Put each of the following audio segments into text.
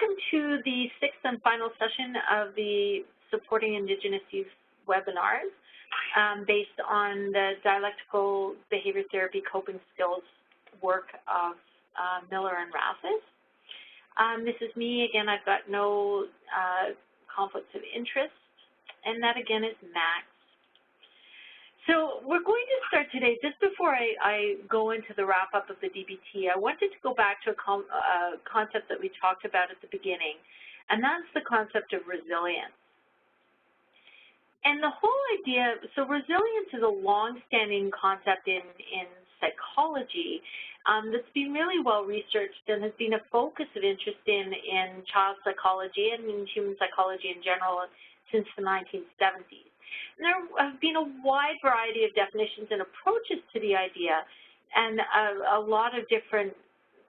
welcome to the sixth and final session of the Supporting Indigenous Youth webinars based on the Dialectical Behavior Therapy Coping Skills work of Miller and Rasmus. This is me. Again, I've got no conflicts of interest, and that again is Max. So we're going to start today, just before I go into the wrap-up of the DBT, I wanted to go back to a concept that we talked about at the beginning, and that's the concept of resilience. And the whole idea, so resilience is a long-standing concept in psychology that's been really well researched and has been a focus of interest in child psychology and in human psychology in general since the 1970s. And there have been a wide variety of definitions and approaches to the idea, and a lot of different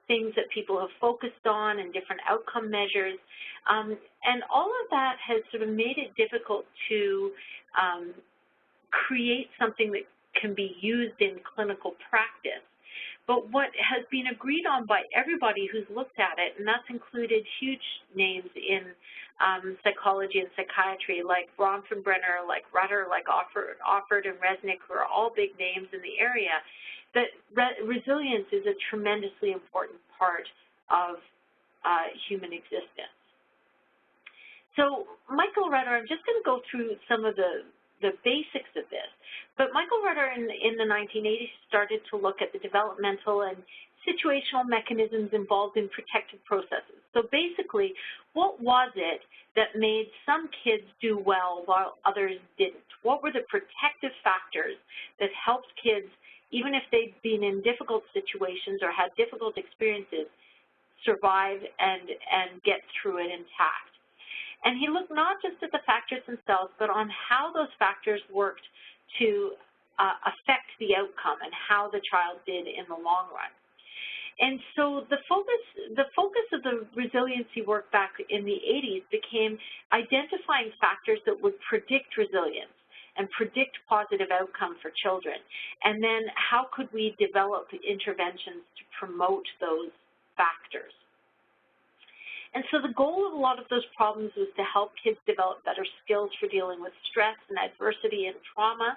things that people have focused on and different outcome measures. And all of that has sort of made it difficult to create something that can be used in clinical practice. But what has been agreed on by everybody who's looked at it, and that's included huge names in psychology and psychiatry like Bronfenbrenner, like Rutter, like Offord and Resnick, who are all big names in the area, that resilience is a tremendously important part of human existence. So Michael Rutter, I'm just going to go through some of the basics of this. But Michael Rutter in the 1980s started to look at the developmental and situational mechanisms involved in protective processes. So basically, what was it that made some kids do well while others didn't? What were the protective factors that helped kids, even if they'd been in difficult situations or had difficult experiences, survive and get through it intact? And he looked not just at the factors themselves, but on how those factors worked to affect the outcome and how the child did in the long run. And so the focus of the resiliency work back in the 80s became identifying factors that would predict resilience and predict positive outcome for children. And then how could we develop interventions to promote those factors? And so the goal of a lot of those problems was to help kids develop better skills for dealing with stress and adversity and trauma,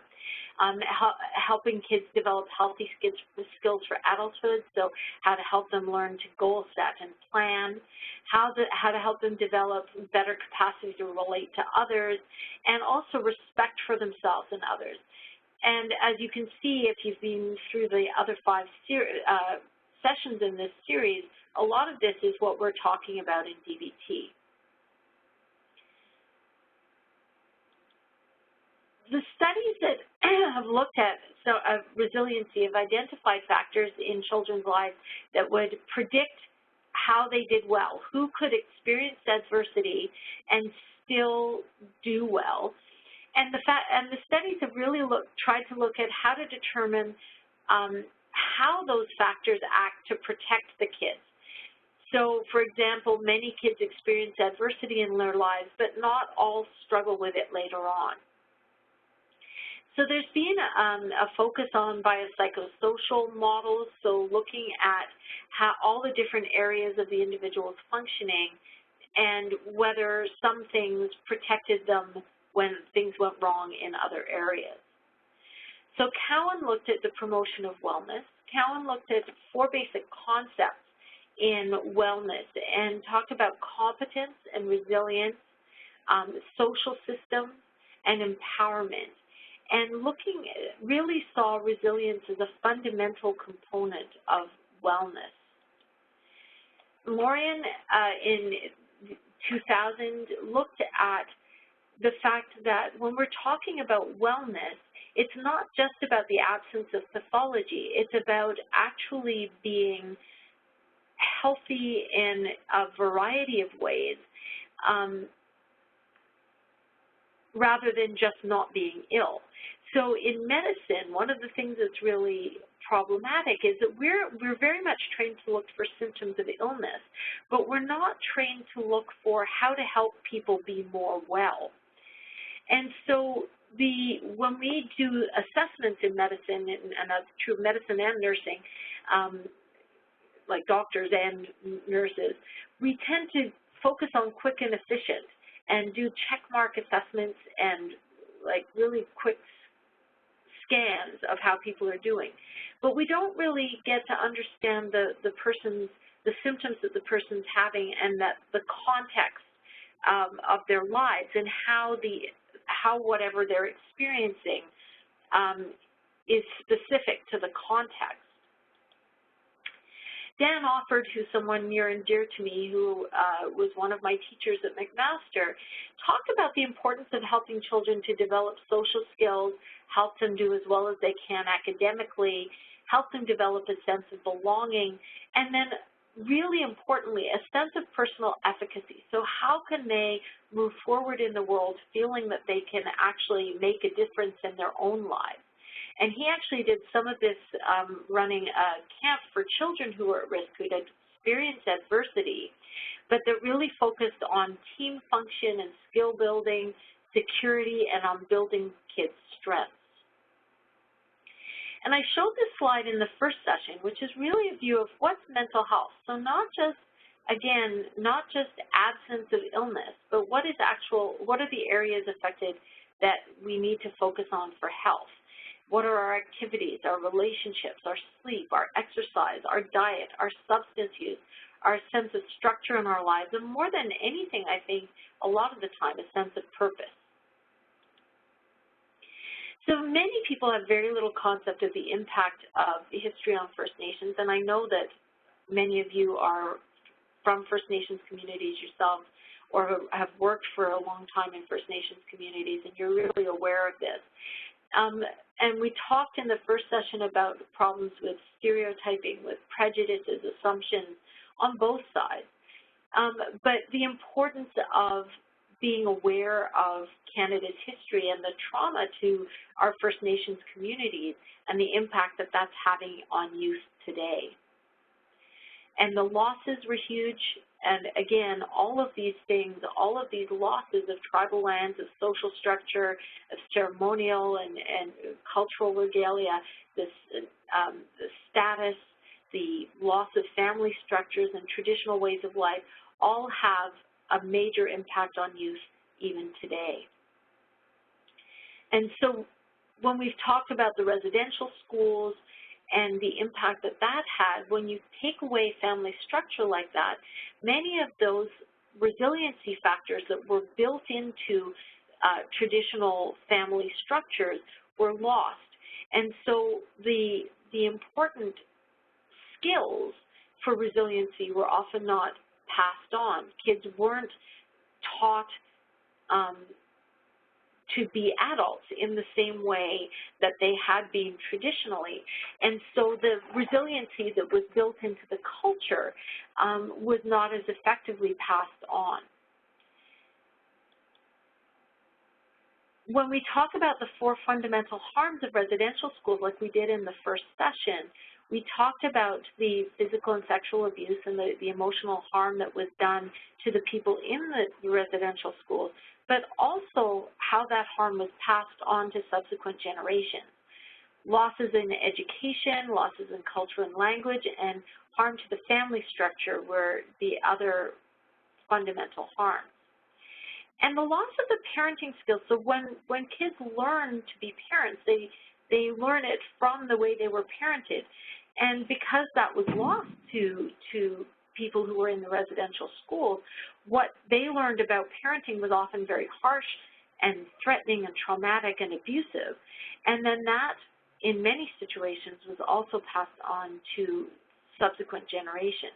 helping kids develop healthy skills for adulthood, so how to help them learn to goal set and plan, how to help them develop better capacity to relate to others, and also respect for themselves and others. And as you can see, if you've been through the other 5 sessions in this series, a lot of this is what we're talking about in DBT. The studies that have looked at resiliency have identified factors in children's lives that would predict how they did well, who could experience adversity and still do well. And the studies have really tried to look at how to determine how those factors act to protect the kids. So, for example, many kids experience adversity in their lives, but not all struggle with it later on. So there's been a focus on biopsychosocial models, so looking at how all the different areas of the individual's functioning and whether some things protected them when things went wrong in other areas. So Cowan looked at the promotion of wellness. Cowan looked at 4 basic concepts in wellness and talked about competence and resilience, social systems, and empowerment. And really saw resilience as a fundamental component of wellness. Lorian in 2000 looked at the fact that when we're talking about wellness, it's not just about the absence of pathology. It's about actually being healthy in a variety of ways rather than just not being ill. So in medicine, one of the things that's really problematic is that we're very much trained to look for symptoms of illness, but we're not trained to look for how to help people be more well. And so when we do assessments in medicine, and that's true of medicine and nursing, like doctors and nurses, we tend to focus on quick and efficient and do check mark assessments and like really quick scans of how people are doing. But we don't really get to understand the symptoms that the person's having and that the context of their lives and how whatever they're experiencing is specific to the context. Dan Offord, who's someone near and dear to me, who was one of my teachers at McMaster, talked about the importance of helping children to develop social skills, help them do as well as they can academically, help them develop a sense of belonging, and then really importantly, a sense of personal efficacy. So how can they move forward in the world feeling that they can actually make a difference in their own lives? And he actually did some of this running a camp for children who were at risk, who had experienced adversity, but that really focused on team function and skill building, security, and on building kids' strengths. And I showed this slide in the first session, which is really a view of what's mental health. So not just, again, not just absence of illness, but what are the areas affected that we need to focus on for health? What are our activities, our relationships, our sleep, our exercise, our diet, our substance use, our sense of structure in our lives, and more than anything, I think, a lot of the time, a sense of purpose. So many people have very little concept of the impact of history on First Nations, and I know that many of you are from First Nations communities yourselves or have worked for a long time in First Nations communities, and you're really aware of this. And we talked in the first session about problems with stereotyping, with prejudices, assumptions on both sides. But the importance of being aware of Canada's history and the trauma to our First Nations communities and the impact that that's having on youth today. And the losses were huge. And again, all of these things, all of these losses of tribal lands, of social structure, of ceremonial and cultural regalia, the status, the loss of family structures and traditional ways of life, all have a major impact on youth even today. And so when we've talked about the residential schools and the impact that that had, when you take away family structure like that, many of those resiliency factors that were built into traditional family structures were lost. And so the important skills for resiliency were often not passed on. Kids weren't taught to be adults in the same way that they had been traditionally. And so the resiliency that was built into the culture was not as effectively passed on. When we talk about the 4 fundamental harms of residential schools, like we did in the first session, we talked about the physical and sexual abuse and the emotional harm that was done to the people in the residential schools, but also how that harm was passed on to subsequent generations. Losses in education, losses in culture and language, and harm to the family structure were the other fundamental harms. And the loss of the parenting skills, so when kids learn to be parents, they learn it from the way they were parented. And because that was lost to people who were in the residential schools, what they learned about parenting was often very harsh and threatening and traumatic and abusive. And then that, in many situations, was also passed on to subsequent generations.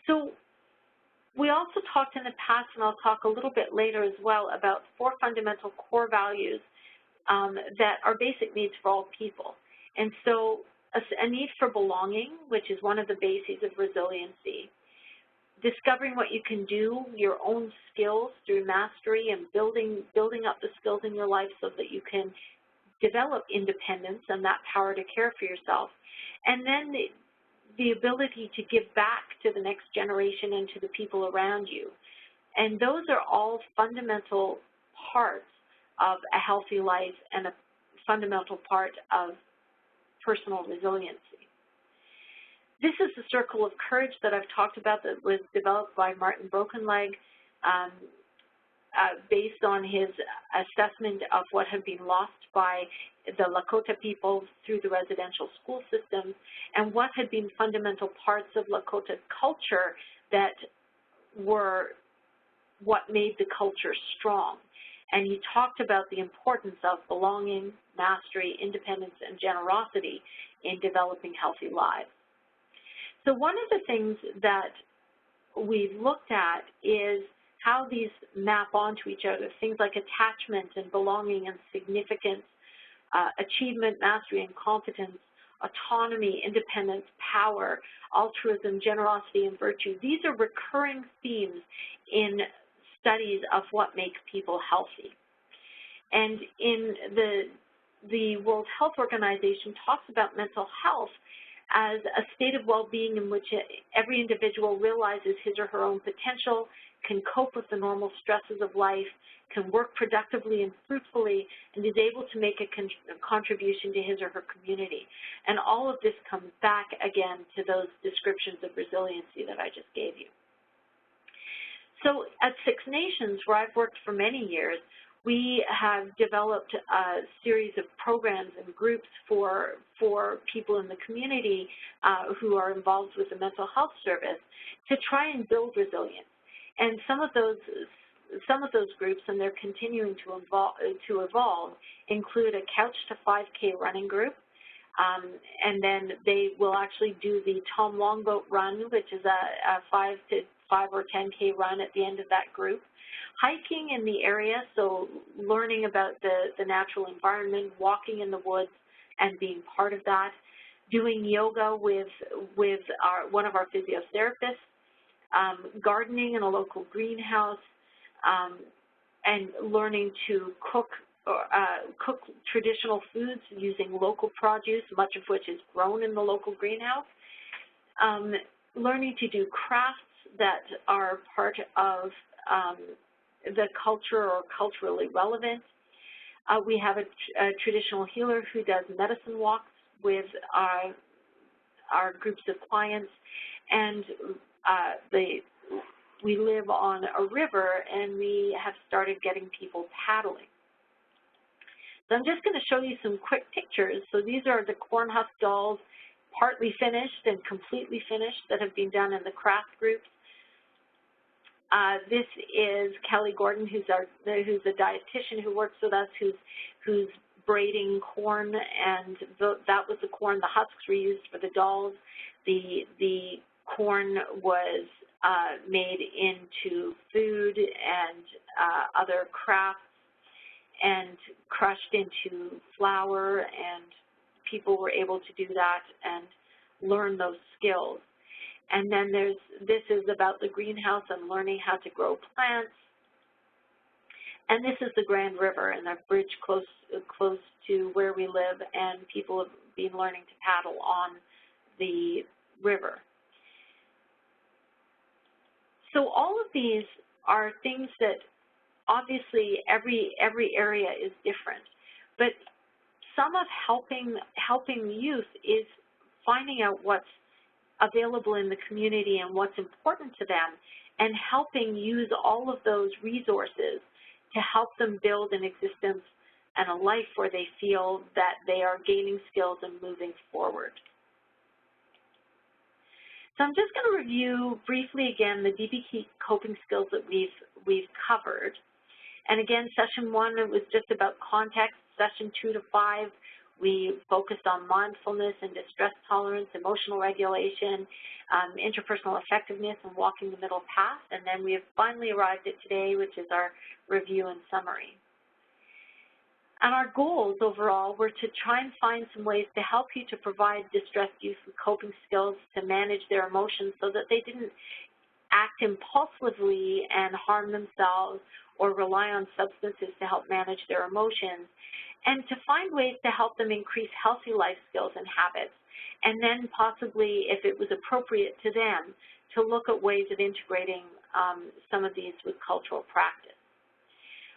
So we also talked in the past, and I'll talk a little bit later as well, about 4 fundamental core values that are basic needs for all people. And so a need for belonging, which is one of the bases of resiliency. Discovering what you can do, your own skills through mastery and building up the skills in your life so that you can develop independence and that power to care for yourself. And then the ability to give back to the next generation and to the people around you. And those are all fundamental parts of a healthy life and a fundamental part of personal resiliency. This is the circle of courage that I've talked about that was developed by Martin Brokenleg based on his assessment of what had been lost by the Lakota people through the residential school system and what had been fundamental parts of Lakota culture that were what made the culture strong. And he talked about the importance of belonging, mastery, independence, and generosity in developing healthy lives. So one of the things that we've looked at is how these map onto each other, things like attachment and belonging and significance, achievement, mastery, and competence, autonomy, independence, power, altruism, generosity, and virtue. These are recurring themes in studies of what makes people healthy. And in the World Health Organization talks about mental health as a state of well-being in which every individual realizes his or her own potential, can cope with the normal stresses of life, can work productively and fruitfully, and is able to make a contribution to his or her community. And all of this comes back again to those descriptions of resiliency that I just gave you. So at Six Nations, where I've worked for many years, we have developed a series of programs and groups for people in the community who are involved with the mental health service to try and build resilience. And some of those groups, and they're continuing to evolve, include a Couch to 5K running group, and then they will actually do the Tom Longboat Run, which is a 5 or 10K run at the end of that group. Hiking in the area, so learning about the natural environment, walking in the woods and being part of that, doing yoga with one of our physiotherapists, gardening in a local greenhouse, and learning to cook traditional foods using local produce, much of which is grown in the local greenhouse, learning to do crafts that are part of the culture or culturally relevant. We have a traditional healer who does medicine walks with our groups of clients, and we live on a river, and we have started getting people paddling. So I'm just going to show you some quick pictures. So these are the Cornhusk dolls, partly finished and completely finished, that have been done in the craft groups. This is Kelly Gordon, who's a dietitian who works with us, who's braiding corn, and that was the corn. The husks were used for the dolls. The corn was made into food and other crafts and crushed into flour, and people were able to do that and learn those skills. And then this is about the greenhouse and learning how to grow plants. And this is the Grand River and a bridge close to where we live, and people have been learning to paddle on the river. So all of these are things that obviously every area is different, but some of helping youth is finding out what's available in the community and what's important to them, and helping use all of those resources to help them build an existence and a life where they feel that they are gaining skills and moving forward. So I'm just going to review briefly again the DBT coping skills that we've covered. And again, session 1, it was just about context. Session 2 to 5, we focused on mindfulness and distress tolerance, emotional regulation, interpersonal effectiveness, and walking the middle path. And then we have finally arrived at today, which is our review and summary. And our goals overall were to try and find some ways to help you to provide distressed youth with coping skills to manage their emotions so that they didn't act impulsively and harm themselves or rely on substances to help manage their emotions, and to find ways to help them increase healthy life skills and habits, and then possibly, if it was appropriate to them, to look at ways of integrating some of these with cultural practice.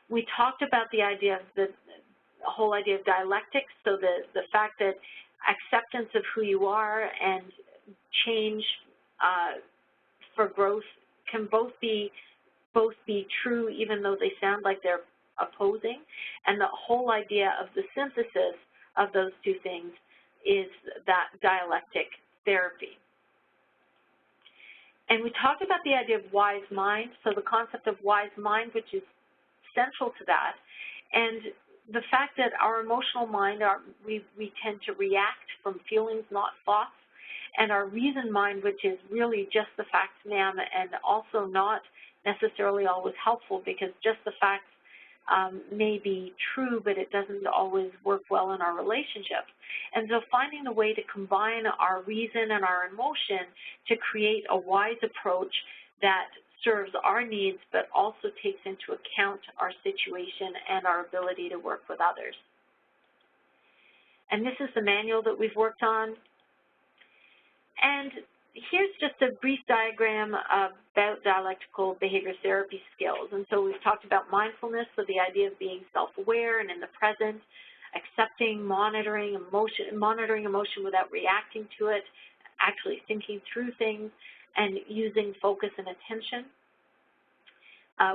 We talked about the idea of the whole idea of dialectics, so the fact that acceptance of who you are and change for growth can both be true, even though they sound like they're opposing. And the whole idea of the synthesis of those two things is that dialectic therapy. And we talked about the idea of wise mind, so the concept of wise mind, which is central to that, and the fact that our emotional mind, we tend to react from feelings, not thoughts, and our reason mind, which is really just the facts, ma'am, and also not necessarily always helpful, because just the facts may be true, but it doesn't always work well in our relationships. And so finding a way to combine our reason and our emotion to create a wise approach that serves our needs, but also takes into account our situation and our ability to work with others. And this is the manual that we've worked on. And here's just a brief diagram about dialectical behavior therapy skills. And so we've talked about mindfulness, so the idea of being self-aware and in the present, accepting, monitoring emotion without reacting to it, actually thinking through things, and using focus and attention.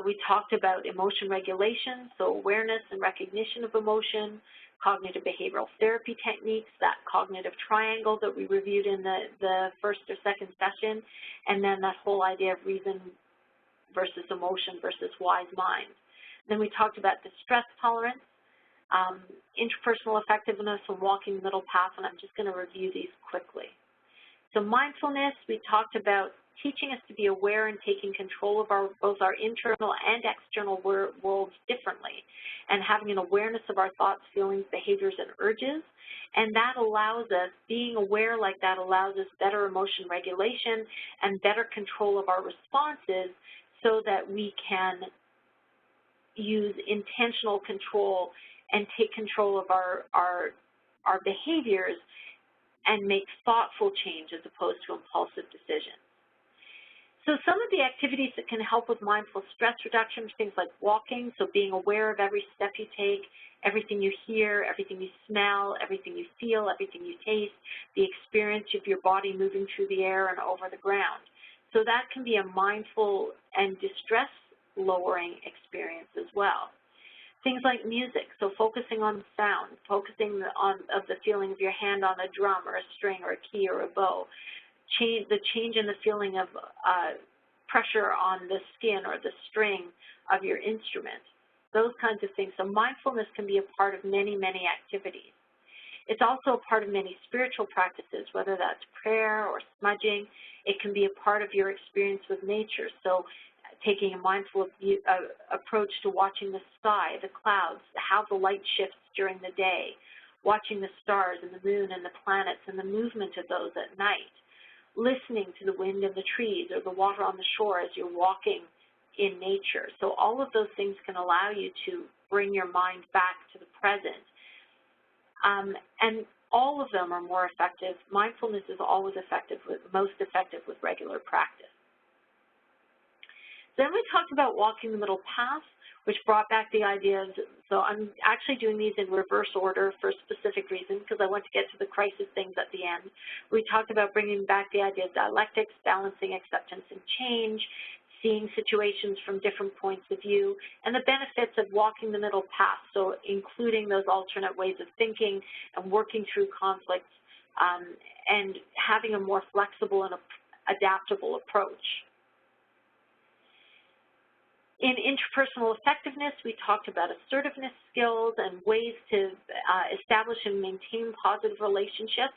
We talked about emotion regulation, so awareness and recognition of emotion, cognitive behavioral therapy techniques, that cognitive triangle that we reviewed in the first or second session, and then that whole idea of reason versus emotion versus wise mind. Then we talked about distress tolerance, interpersonal effectiveness, and walking the middle path, and I'm just going to review these quickly. So mindfulness, we talked about teaching us to be aware and taking control of both our internal and external worlds differently, and having an awareness of our thoughts, feelings, behaviors, and urges. And that allows us, being aware like that allows us better emotion regulation and better control of our responses, so that we can use intentional control and take control of our behaviors and make thoughtful change as opposed to impulsive decisions. So some of the activities that can help with mindful stress reduction are things like walking, so being aware of every step you take, everything you hear, everything you smell, everything you feel, everything you taste, the experience of your body moving through the air and over the ground. So that can be a mindful and distress-lowering experience as well. Things like music, so focusing on sound, focusing on the feeling of your hand on a drum or a string or a key or a bow, the change in the feeling of pressure on the skin or the string of your instrument, those kinds of things. So mindfulness can be a part of many, many activities. It's also a part of many spiritual practices, whether that's prayer or smudging. It can be a part of your experience with nature. So taking a mindful approach to watching the sky, the clouds, how the light shifts during the day, watching the stars and the moon and the planets and the movement of those at night, listening to the wind in the trees or the water on the shore as you're walking in nature. So all of those things can allow you to bring your mind back to the present. And all of them are more effective. Mindfulness is always most effective with regular practice. Then we talked about walking the middle path, which brought back the idea of, so I'm actually doing these in reverse order for a specific reason, because I want to get to the crisis things at the end. We talked about bringing back the idea of dialectics, balancing acceptance and change, seeing situations from different points of view, and the benefits of walking the middle path, so including those alternate ways of thinking and working through conflicts and having a more flexible and adaptable approach. In interpersonal effectiveness, we talked about assertiveness skills and ways to establish and maintain positive relationships,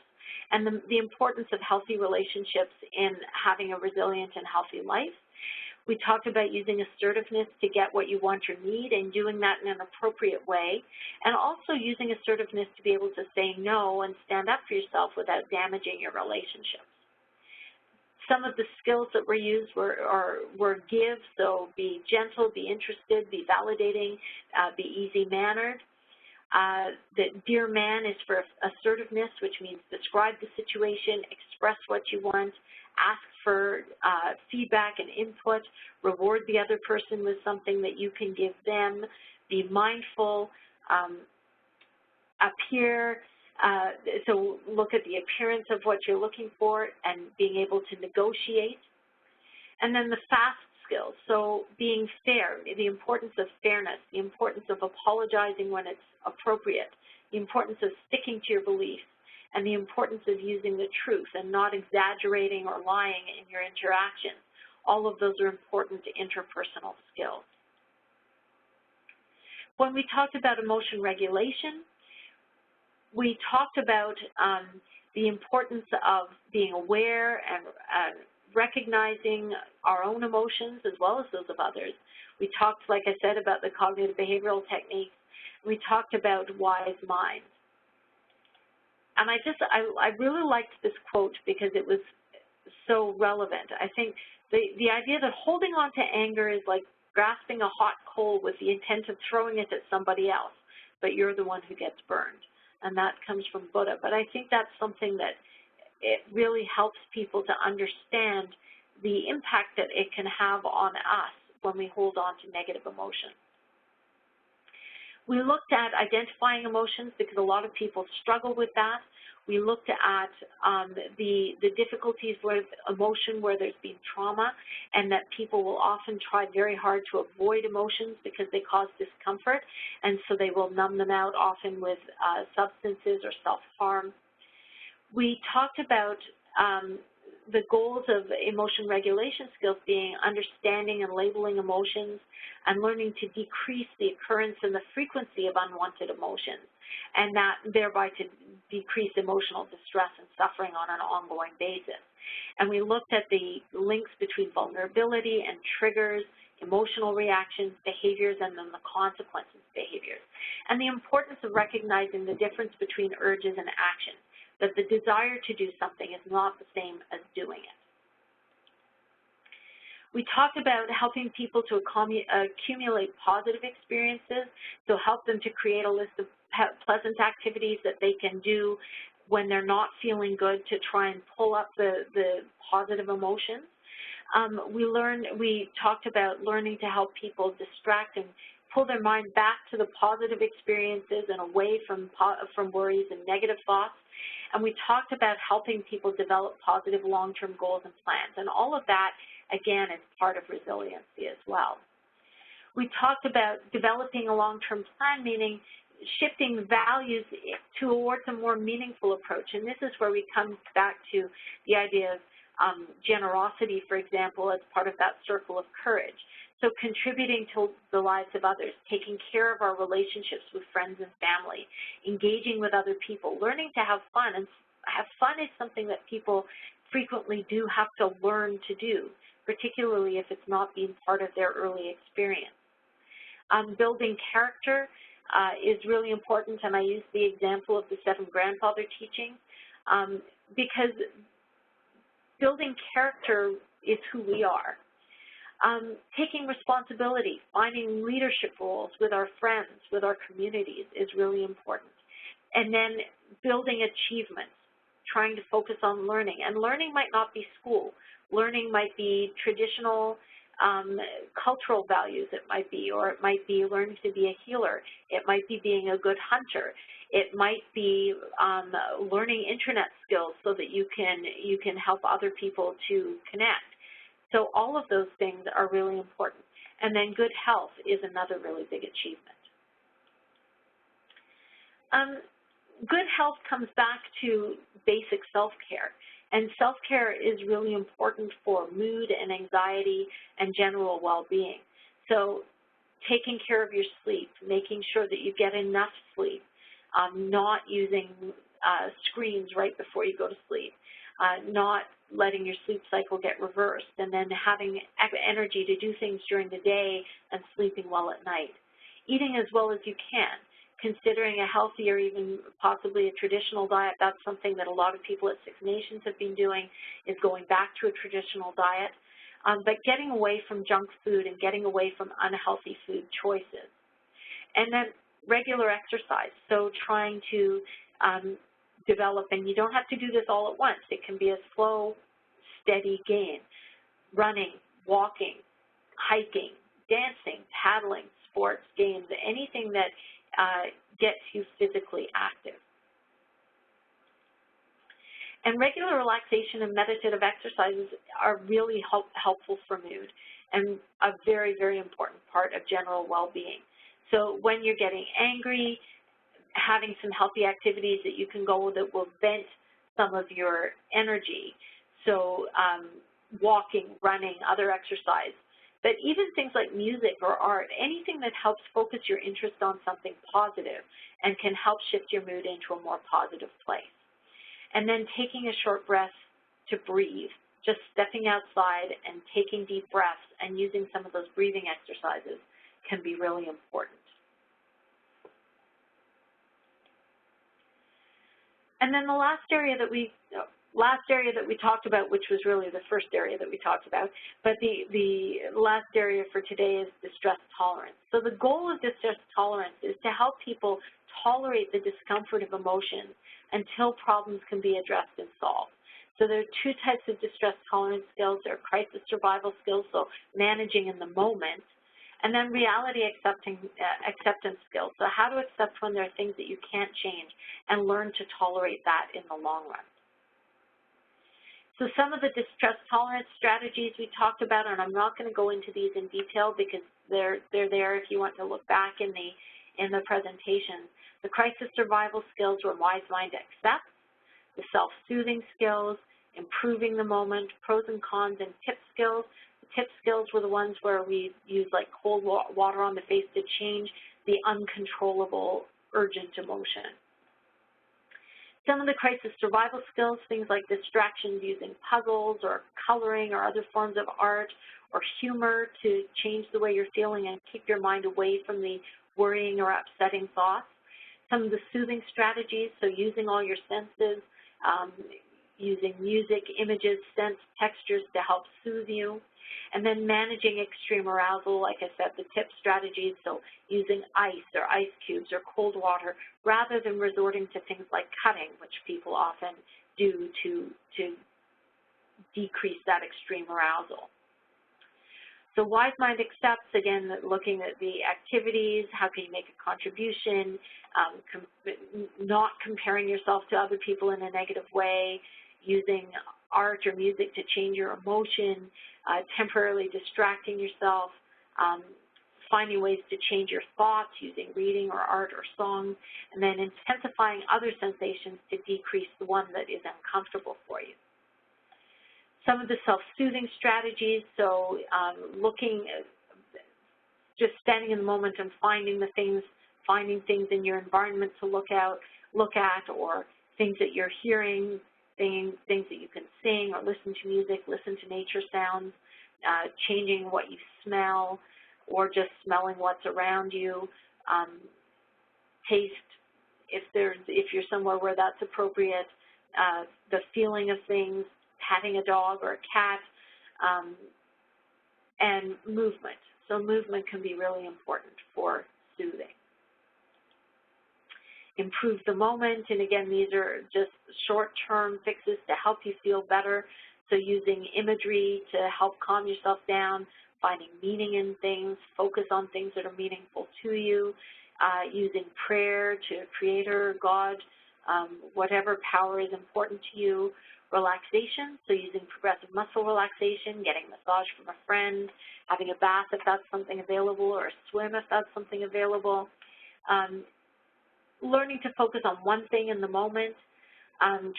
and the importance of healthy relationships in having a resilient and healthy life. We talked about using assertiveness to get what you want or need and doing that in an appropriate way, and also using assertiveness to be able to say no and stand up for yourself without damaging your relationships. Some of the skills that were used were give, so be gentle, be interested, be validating, be easy-mannered. The dear man is for assertiveness, which means describe the situation, express what you want, ask for feedback and input, reward the other person with something that you can give them, be mindful, appear, So look at the appearance of what you're looking for and being able to negotiate. And then the fast skills, so being fair, the importance of fairness, the importance of apologizing when it's appropriate, the importance of sticking to your beliefs, and the importance of using the truth and not exaggerating or lying in your interactions. All of those are important interpersonal skills. When we talked about emotion regulation, we talked about the importance of being aware and recognizing our own emotions as well as those of others. We talked, like I said, about the cognitive behavioral techniques. We talked about wise minds. And I really liked this quote because it was so relevant. I think the idea that holding on to anger is like grasping a hot coal with the intent of throwing it at somebody else, but you're the one who gets burned. And that comes from Buddha. But I think that's something that it really helps people to understand the impact that it can have on us when we hold on to negative emotions. We looked at identifying emotions because a lot of people struggle with that. We looked at the difficulties with emotion where there's been trauma, and that people will often try very hard to avoid emotions because they cause discomfort, and so they will numb them out often with substances or self-harm. We talked about the goals of emotion regulation skills being understanding and labeling emotions and learning to decrease the occurrence and the frequency of unwanted emotions, and that thereby to decrease emotional distress and suffering on an ongoing basis. And we looked at the links between vulnerability and triggers, emotional reactions, behaviors, and then the consequences of behaviors. And the importance of recognizing the difference between urges and actions, that the desire to do something is not the same as doing it. We talked about helping people to accumulate positive experiences, so help them to create a list of pleasant activities that they can do when they're not feeling good to try and pull up the positive emotions. We talked about learning to help people distract and pull their mind back to the positive experiences and away from worries and negative thoughts. And we talked about helping people develop positive long-term goals and plans. And all of that, again, is part of resiliency as well. We talked about developing a long-term plan, meaning shifting values towards a more meaningful approach. And this is where we come back to the idea of generosity, for example, as part of that circle of courage. So contributing to the lives of others, taking care of our relationships with friends and family, engaging with other people, learning to have fun. And have fun is something that people frequently do have to learn to do, particularly if it's not been part of their early experience. Building character is really important, and I use the example of the 7 grandfather teachings because building character is who we are. Taking responsibility, finding leadership roles with our friends, with our communities is really important. And then building achievements, trying to focus on learning. And learning might not be school. Learning might be traditional cultural values, it might be, or it might be learning to be a healer. It might be being a good hunter. It might be learning internet skills so that you can help other people to connect. So all of those things are really important. And then good health is another really big achievement. Good health comes back to basic self-care. And self-care is really important for mood and anxiety and general well-being. So taking care of your sleep, making sure that you get enough sleep, not using screens right before you go to sleep, not letting your sleep cycle get reversed, and then having energy to do things during the day and sleeping well at night. Eating as well as you can, considering a healthy or even possibly a traditional diet. That's something that a lot of people at Six Nations have been doing, is going back to a traditional diet, but getting away from junk food and getting away from unhealthy food choices. And then regular exercise, so trying to develop, and you don't have to do this all at once. It can be a slow, steady gain. Running, walking, hiking, dancing, paddling, sports, games, anything that gets you physically active. And regular relaxation and meditative exercises are really helpful for mood and a very, very important part of general well-being. So when you're getting angry, having some healthy activities that you can go that will vent some of your energy. So walking, running, other exercise. But even things like music or art, anything that helps focus your interest on something positive and can help shift your mood into a more positive place. And then taking a short breath to breathe, just stepping outside and taking deep breaths and using some of those breathing exercises can be really important. And then the last area that we talked about, which was really the first area that we talked about, but the last area for today is distress tolerance. So the goal of distress tolerance is to help people tolerate the discomfort of emotions until problems can be addressed and solved. So there are two types of distress tolerance skills. There are crisis survival skills, so managing in the moment, and then reality acceptance skills. So how to accept when there are things that you can't change and learn to tolerate that in the long run. So some of the distress tolerance strategies we talked about, and I'm not going to go into these in detail because they're there if you want to look back in the presentation. The crisis survival skills were wise mind accepts, the self-soothing skills, improving the moment, pros and cons, and tip skills. The tip skills were the ones where we use like cold water on the face to change the uncontrollable urgent emotion. Some of the crisis survival skills, things like distractions using puzzles or coloring or other forms of art or humor to change the way you're feeling and keep your mind away from the worrying or upsetting thoughts. Some of the soothing strategies, so using all your senses, using music, images, scents, textures to help soothe you. And then managing extreme arousal, like I said, the tip strategies, so using ice or ice cubes or cold water rather than resorting to things like cutting, which people often do to decrease that extreme arousal. So wise mind accepts, again, looking at the activities, how can you make a contribution, not comparing yourself to other people in a negative way, using art or music to change your emotion, temporarily distracting yourself, finding ways to change your thoughts using reading or art or song, and then intensifying other sensations to decrease the one that is uncomfortable for you. Some of the self-soothing strategies, so just standing in the moment and finding things in your environment to look at, or things that you're hearing, things that you can sing or listen to music, listen to nature sounds, changing what you smell, or just smelling what's around you, taste if you're somewhere where that's appropriate, the feeling of things, patting a dog or a cat, and movement. So movement can be really important for soothing. Improve the moment, and again, these are just short-term fixes to help you feel better. So using imagery to help calm yourself down, finding meaning in things, focus on things that are meaningful to you, using prayer to Creator, God, whatever power is important to you. Relaxation, so using progressive muscle relaxation, getting a massage from a friend, having a bath if that's something available, or a swim if that's something available. Learning to focus on one thing in the moment,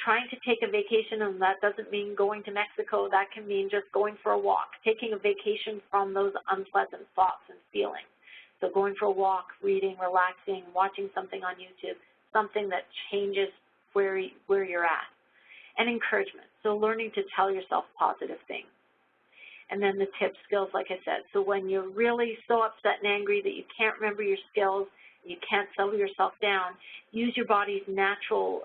trying to take a vacation, and that doesn't mean going to Mexico, that can mean just going for a walk, taking a vacation from those unpleasant thoughts and feelings. So going for a walk, reading, relaxing, watching something on YouTube, something that changes where you're at. And encouragement, so learning to tell yourself positive things. And then the tip skills, like I said, so when you're really so upset and angry that you can't remember your skills, you can't settle yourself down, use your body's natural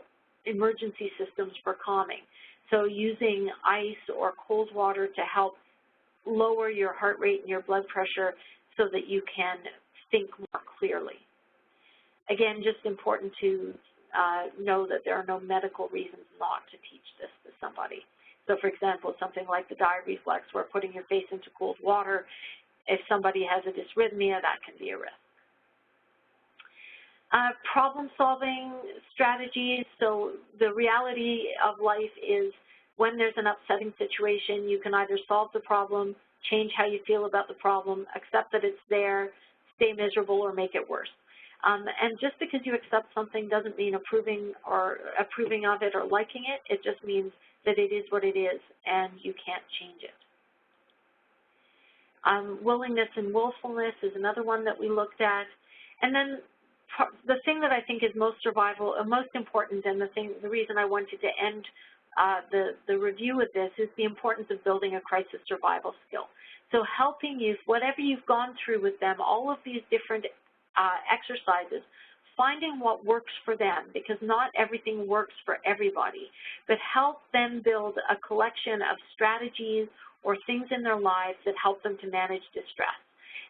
emergency systems for calming. So using ice or cold water to help lower your heart rate and your blood pressure so that you can think more clearly. Again, just important to know that there are no medical reasons not to teach this to somebody. So for example, something like the dive reflex, where putting your face into cold water, if somebody has a dysrhythmia, that can be a risk. Problem-solving strategies. So the reality of life is when there's an upsetting situation, you can either solve the problem, change how you feel about the problem, accept that it's there, stay miserable, or make it worse. And just because you accept something doesn't mean approving of it or liking it. It just means that it is what it is, and you can't change it. Willingness and willfulness is another one that we looked at. And then the thing that I think is most important, and the reason I wanted to end the review with this is the importance of building a crisis survival skill. So helping you, whatever you've gone through with them, all of these different exercises, finding what works for them, because not everything works for everybody, but help them build a collection of strategies or things in their lives that help them to manage distress,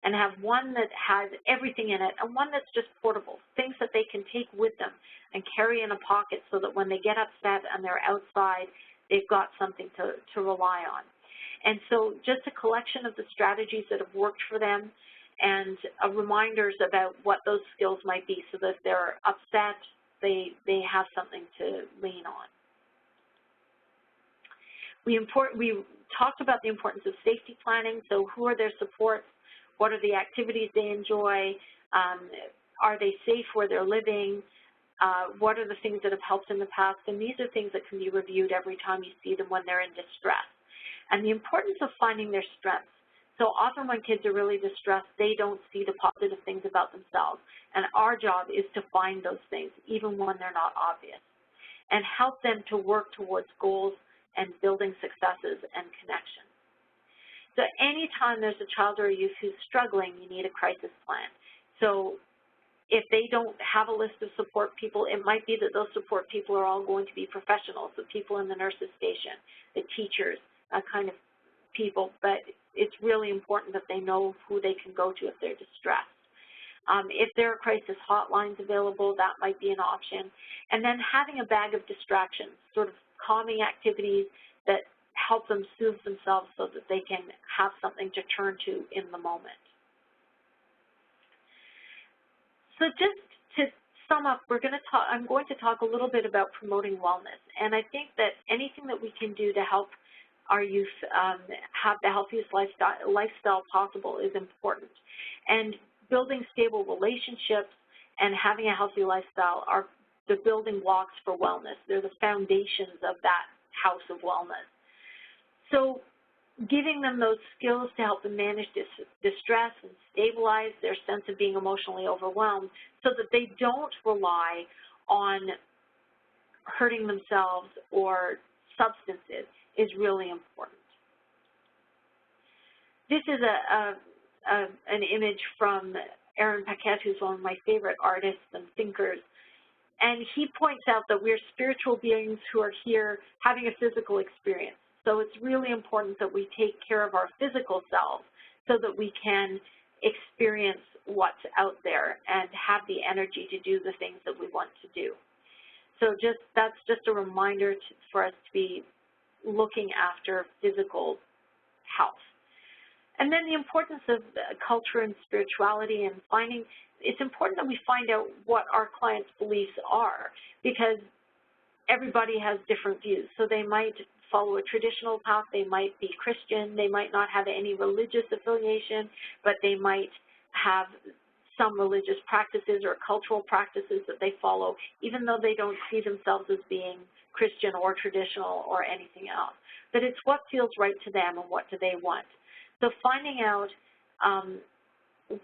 and have one that has everything in it and one that's just portable, things that they can take with them and carry in a pocket so that when they get upset and they're outside, they've got something to rely on. And so just a collection of the strategies that have worked for them and reminders about what those skills might be so that if they're upset, they have something to lean on. We talked about the importance of safety planning, so who are their supports, what are the activities they enjoy, are they safe where they're living, what are the things that have helped in the past, and these are things that can be reviewed every time you see them when they're in distress. And the importance of finding their strengths. So often when kids are really distressed, they don't see the positive things about themselves, and our job is to find those things, even when they're not obvious, and help them to work towards goals and building successes and connections. So anytime there's a child or a youth who's struggling, you need a crisis plan. So if they don't have a list of support people, it might be that those support people are all going to be professionals, the people in the nurses station, the teachers, kind of people, but it's really important that they know who they can go to if they're distressed. If there are crisis hotlines available, that might be an option. And then having a bag of distractions, sort of calming activities that help them soothe themselves so that they can have something to turn to in the moment. So just to sum up, I'm going to talk a little bit about promoting wellness. And I think that anything that we can do to help our youth have the healthiest lifestyle possible is important. And building stable relationships and having a healthy lifestyle are the building blocks for wellness. They're the foundations of that house of wellness. So giving them those skills to help them manage distress and stabilize their sense of being emotionally overwhelmed so that they don't rely on hurting themselves or substances is really important. This is an image from Aaron Paquette, who's one of my favorite artists and thinkers, and he points out that we're spiritual beings who are here having a physical experience. So it's really important that we take care of our physical selves so that we can experience what's out there and have the energy to do the things that we want to do. So that's just a reminder for us to be looking after physical health. And then the importance of culture and spirituality and it's important that we find out what our clients' beliefs are, because everybody has different views. So they might follow a traditional path, they might be Christian, they might not have any religious affiliation, but they might have some religious practices or cultural practices that they follow, even though they don't see themselves as being Christian or traditional or anything else. But it's what feels right to them and what do they want. So finding out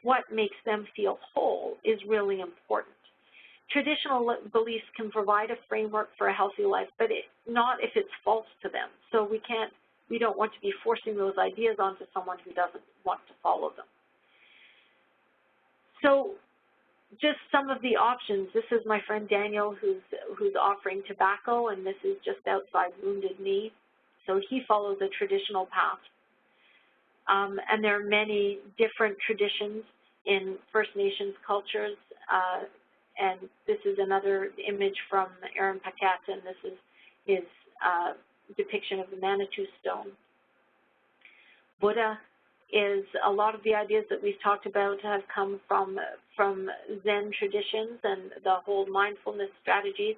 what makes them feel whole is really important. Traditional beliefs can provide a framework for a healthy life, but not if it's false to them. So we don't want to be forcing those ideas onto someone who doesn't want to follow them. So just some of the options. This is my friend Daniel who's offering tobacco, and this is just outside Wounded Knee. So he follows a traditional path. And there are many different traditions in First Nations cultures. And this is another image from Aaron Paquette, and this is his depiction of the Manitou stone. Buddha is a lot of the ideas that we've talked about have come from Zen traditions and the whole mindfulness strategies,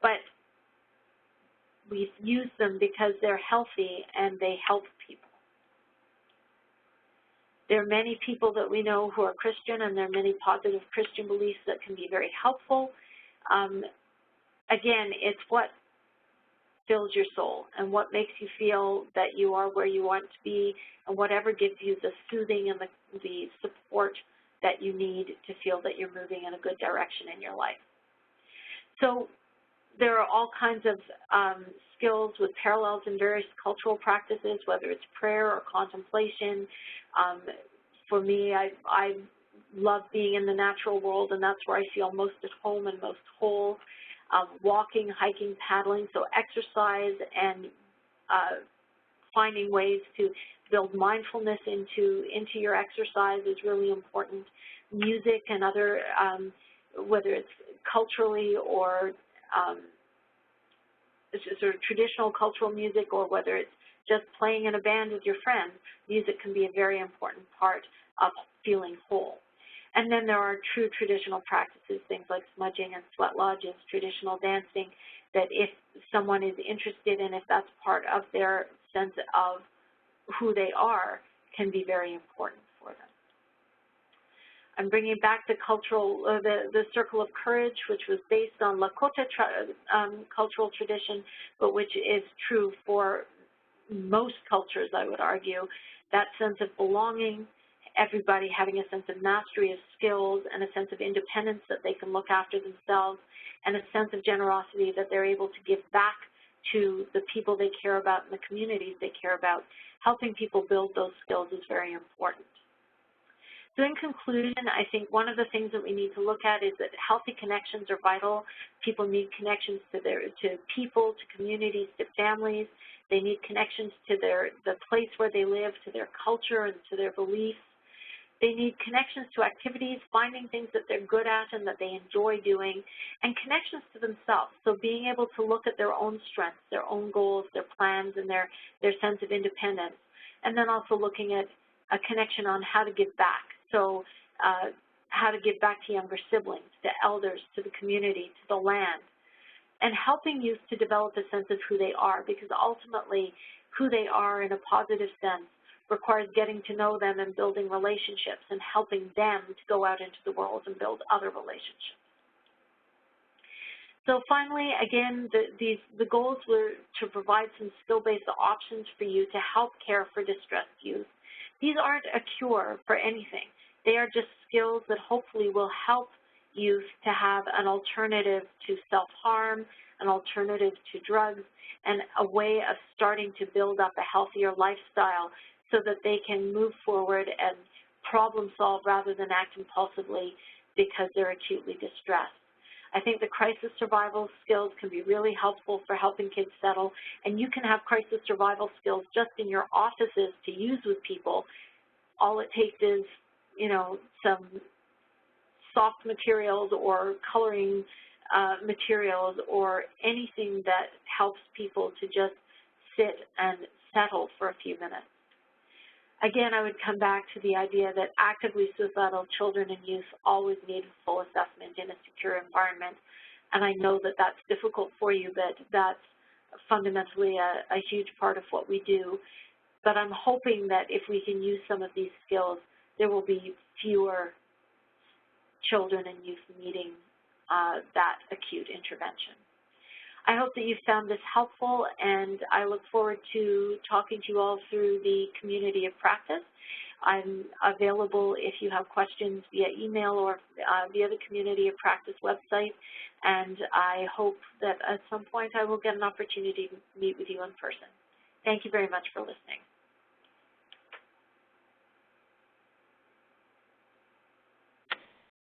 but we've used them because they're healthy and they help people. There are many people that we know who are Christian, and there are many positive Christian beliefs that can be very helpful. Again, it's what fills your soul and what makes you feel that you are where you want to be, and whatever gives you the soothing and the support that you need to feel that you're moving in a good direction in your life. So there are all kinds of skills with parallels in various cultural practices, whether it's prayer or contemplation. For me, I love being in the natural world, and that's where I feel most at home and most whole. Walking, hiking, paddling, so exercise and finding ways to build mindfulness into your exercise is really important. Music and other, whether it's culturally or sort of traditional cultural music, or whether it's just playing in a band with your friends, music can be a very important part of feeling whole. And then there are true traditional practices, things like smudging and sweat lodges, traditional dancing, that if someone is interested in, if that's part of their sense of who they are, can be very important for them. I'm bringing back the the Circle of Courage, which was based on Lakota cultural tradition, but which is true for most cultures, I would argue. That sense of belonging, everybody having a sense of mastery of skills and a sense of independence that they can look after themselves, and a sense of generosity that they're able to give back to the people they care about and the communities they care about. Helping people build those skills is very important. So in conclusion, I think one of the things that we need to look at is that healthy connections are vital. People need connections to people, to communities, to families. They need connections to the place where they live, to their culture and to their beliefs. They need connections to activities, finding things that they're good at and that they enjoy doing, and connections to themselves. So being able to look at their own strengths, their own goals, their plans, and their sense of independence. And then also looking at a connection on how to give back. So how to give back to younger siblings, to elders, to the community, to the land. And helping youth to develop a sense of who they are, because ultimately who they are in a positive sense requires getting to know them and building relationships and helping them to go out into the world and build other relationships. So finally, again, the goals were to provide some skill-based options for you to help care for distressed youth. These aren't a cure for anything. They are just skills that hopefully will help youth to have an alternative to self-harm, an alternative to drugs, and a way of starting to build up a healthier lifestyle so that they can move forward and problem solve rather than act impulsively because they're acutely distressed. I think the crisis survival skills can be really helpful for helping kids settle, and you can have crisis survival skills just in your offices to use with people. All it takes is, you know, some soft materials or coloring materials or anything that helps people to just sit and settle for a few minutes. Again, I would come back to the idea that actively suicidal children and youth always need full assessment in a secure environment. And I know that that's difficult for you, but that's fundamentally a huge part of what we do. But I'm hoping that if we can use some of these skills, there will be fewer children and youth needing that acute intervention. I hope that you found this helpful, and I look forward to talking to you all through the community of practice. I'm available if you have questions via email or via the community of practice website, and I hope that at some point I will get an opportunity to meet with you in person. Thank you very much for listening.